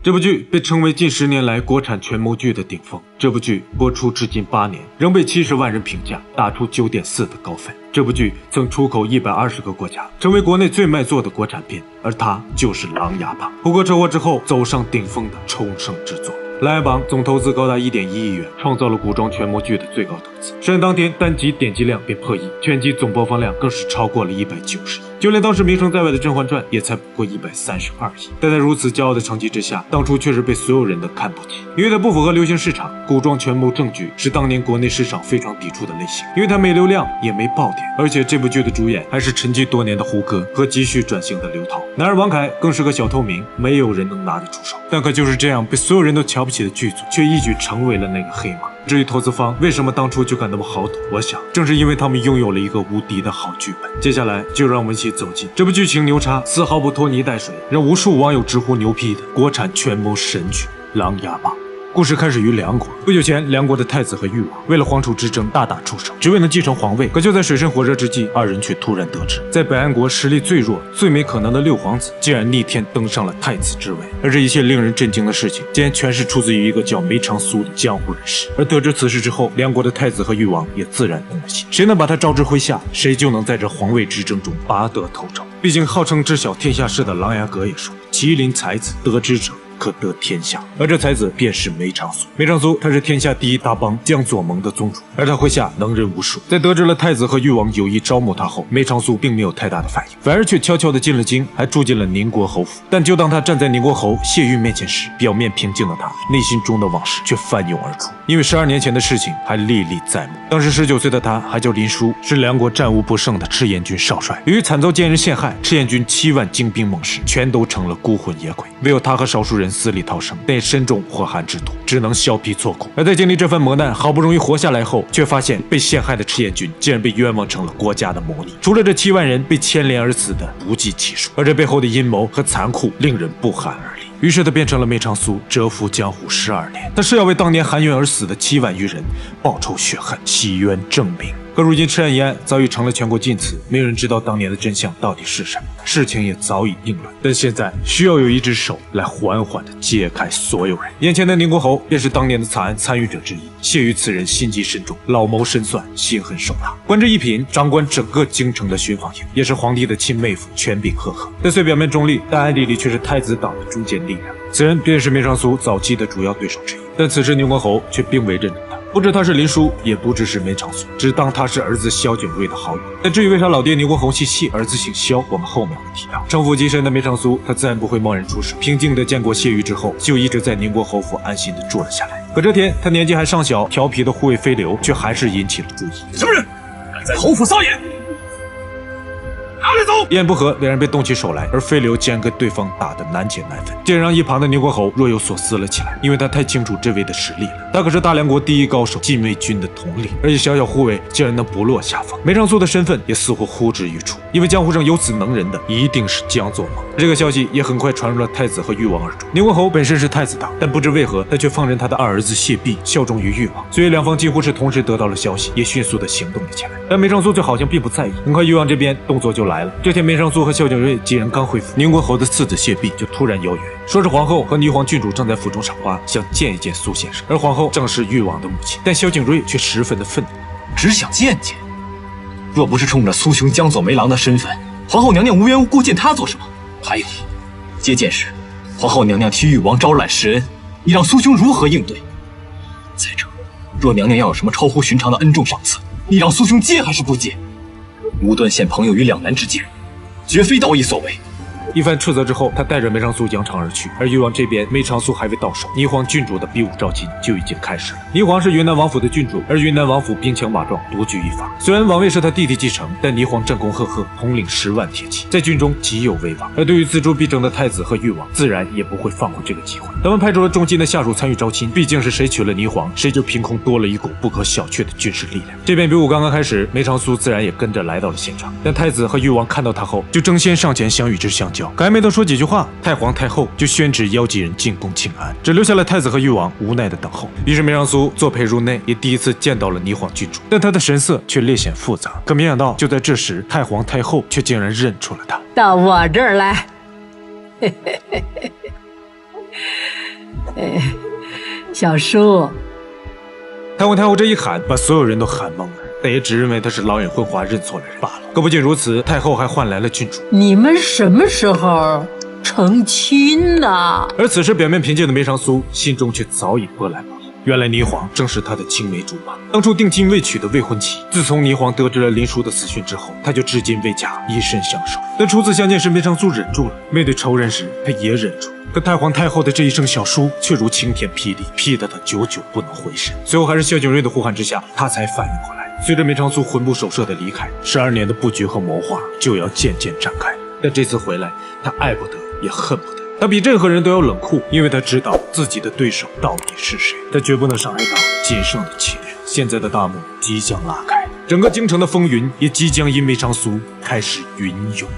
这部剧被称为近10年来国产权谋剧的顶峰。这部剧播出至今8年，仍被70万人评价，打出9.4的高分。这部剧曾出口120个国家，成为国内最卖座的国产片，而它就是《琅琊榜》。不过车祸之后走上顶峰的重生之作。《琅琊榜》总投资高达1.1亿元，创造了古装权谋剧的最高投资。上映当天，单集点击量便破亿，全集总播放量更是超过了190亿。就连当时名声在外的《甄嬛传》也才不过132亿。但在如此骄傲的成绩之下，当初却是被所有人都看不起，因为它不符合流行市场。古装权谋正剧是当年国内市场非常抵触的类型，因为它没流量也没爆点，而且这部剧的主演还是沉寂多年的胡歌和急需转型的刘涛，男儿王凯更是个小透明，没有人能拿得出手。但可就是这样被所有人都瞧不起的剧组，却一举成为了那个黑马。至于投资方为什么当初就敢那么豪赌，我想正是因为他们拥有了一个无敌的好剧本。接下来就让我们一起走进这部剧情牛叉丝毫不拖泥带水，让无数网友直呼牛批的国产权谋神剧《琅琊榜》。故事开始于梁国。不久前，梁国的太子和誉王为了皇储之争大打出手，只为能继承皇位。可就在水深火热之际，二人却突然得知，在北安国实力最弱、最没可能的6皇子，竟然逆天登上了太子之位。而这一切令人震惊的事情，竟然全是出自于一个叫梅长苏的江湖人士。而得知此事之后，梁国的太子和誉王也自然动了心。谁能把他招至麾下，谁就能在这皇位之争中拔得头筹。毕竟号称知晓天下事的琅琊阁也说，麒麟才子得之者可得天下，而这才子便是梅长苏。梅长苏他是天下第一大帮江左盟的宗主，而他麾下能人无数。在得知了太子和誉王有意招募他后，梅长苏并没有太大的反应，反而却悄悄地进了京，还住进了宁国侯府。但就当他站在宁国侯谢玉面前时，表面平静的他，内心中的往事却翻涌而出。因为12年前的事情还历历在目。当时19岁的他还叫林殊，是梁国战无不胜的赤焰军少帅。由于惨遭奸人陷害，赤焰军7万精兵猛士全都成了孤魂野鬼，唯有他和少数人死里逃生，但也身中祸害之毒，只能削皮做苦。而在经历这份磨难，好不容易活下来后，却发现被陷害的赤焰军竟然被冤枉成了国家的谋逆。除了这7万人被牵连而死的不计其数，而这背后的阴谋和残酷令人不寒而栗。于是他变成了梅长苏，蛰伏江湖12年。他是要为当年含冤而死的7万余人报仇雪恨，洗冤正名。可如今赤焰一案早已成了全国禁词，没有人知道当年的真相到底是什么，事情也早已定论。但现在需要有一只手来缓缓地揭开所有人。眼前的宁国侯便是当年的惨案参与者之一。谢于此人心机深重，老谋深算，心狠手辣。官至一品，掌管整个京城的巡防营，也是皇帝的亲妹夫，权柄赫赫。但虽表面中立，但暗地里却是太子党的中坚力量。此人便是梅长苏早期的主要对手之一。但此时宁国侯却并未认出他，不知他是林殊，也不知是梅长苏，只当他是儿子萧景睿的好友。但至于为啥老爹宁国侯姓谢，儿子姓萧，我们后面会提到。城府极深的梅长苏，他自然不会贸然出手。平静地见过谢玉之后，就一直在宁国侯府安心地住了下来。可这天，他年纪还尚小，调皮的护卫飞流却还是引起了注意。什么人敢在侯府撒野？拿来走！一言不合，两人便动起手来，而飞流竟然跟对方打得难解难分，这让一旁的宁国侯若有所思了起来，因为他太清楚这位的实力了。他可是大梁国第一高手，禁卫军的统领，而且小小护卫竟然能不落下风。梅长苏的身份也似乎呼之欲出，因为江湖上有此能人的一定是江左盟。这个消息也很快传入了太子和誉王耳中。宁国侯本身是太子党，但不知为何他却放任他的二儿子谢弼效忠于誉王，所以两方几乎是同时得到了消息，也迅速的行动了起来。但梅长苏却好像并不在意，很快誉王这边动作就来了。这天梅长苏和萧景睿几人刚回府，宁国侯的次子谢弼就突然邀约，说是皇后和霓凰郡主正在府中赏花，想见一见苏先生。而皇后正是誉王的母亲，但萧景睿却十分的愤怒，只想见见。若不是冲着苏兄江左梅郎的身份，皇后娘娘无缘无故见他做什么？还有，接见时，皇后娘娘替誉王招揽施恩，你让苏兄如何应对？再者，若娘娘要有什么超乎寻常的恩重赏赐，你让苏兄接还是不接？无端陷朋友于两难之间，绝非道义所为。一番斥责之后，他带着梅长苏扬长而去。而誉王这边，梅长苏还未到手，霓凰郡主的比武招亲就已经开始了。霓凰是云南王府的郡主，而云南王府兵强马壮，独具一方。虽然王位是他弟弟继承，但霓凰战功赫赫，统领10万铁骑，在军中极有威望。而对于锱铢必争的太子和誉王，自然也不会放过这个机会。他们派出了重金的下属参与招亲，毕竟是谁娶了霓凰，谁就凭空多了一股不可小觑的军事力量。这边比武刚刚开始，梅长苏自然也跟着来到了现场。但太子和誉王看到他后，就争先上前想与之相交。可还没等说几句话，太皇太后就宣旨邀集人进宫请安，只留下了太子和誉王无奈的等候。于是梅长苏作陪入内，也第一次见到了霓凰郡主，但他的神色却略显复杂。可没想到，就在这时，太皇太后却竟然认出了他，到我这儿来。小叔。太皇太后这一喊，把所有人都喊懵了，但也只认为他是老眼昏花认错了人罢了。可不仅如此，太后还换来了郡主。你们什么时候成亲呢？而此时表面平静的梅长苏，心中却早已波澜不已。原来霓凰正是他的青梅竹马，当初定亲未娶的未婚妻。自从霓凰得知了林殊的死讯之后，他就至今未嫁，以身相守。但初次相见时，梅长苏忍住了；面对仇人时，他也忍住。可太皇太后的这一声小叔，却如晴天霹雳，劈得他久久不能回神。最后还是萧景睿的呼喊之下，他才反应过来。随着梅长苏魂不守舍的离开，12年的布局和谋划就要渐渐展开。但这次回来，他爱不得，也恨不得。他比任何人都要冷酷，因为他知道自己的对手到底是谁。他绝不能伤害到仅剩的7人。现在的大幕即将拉开，整个京城的风云也即将因梅长苏开始云涌。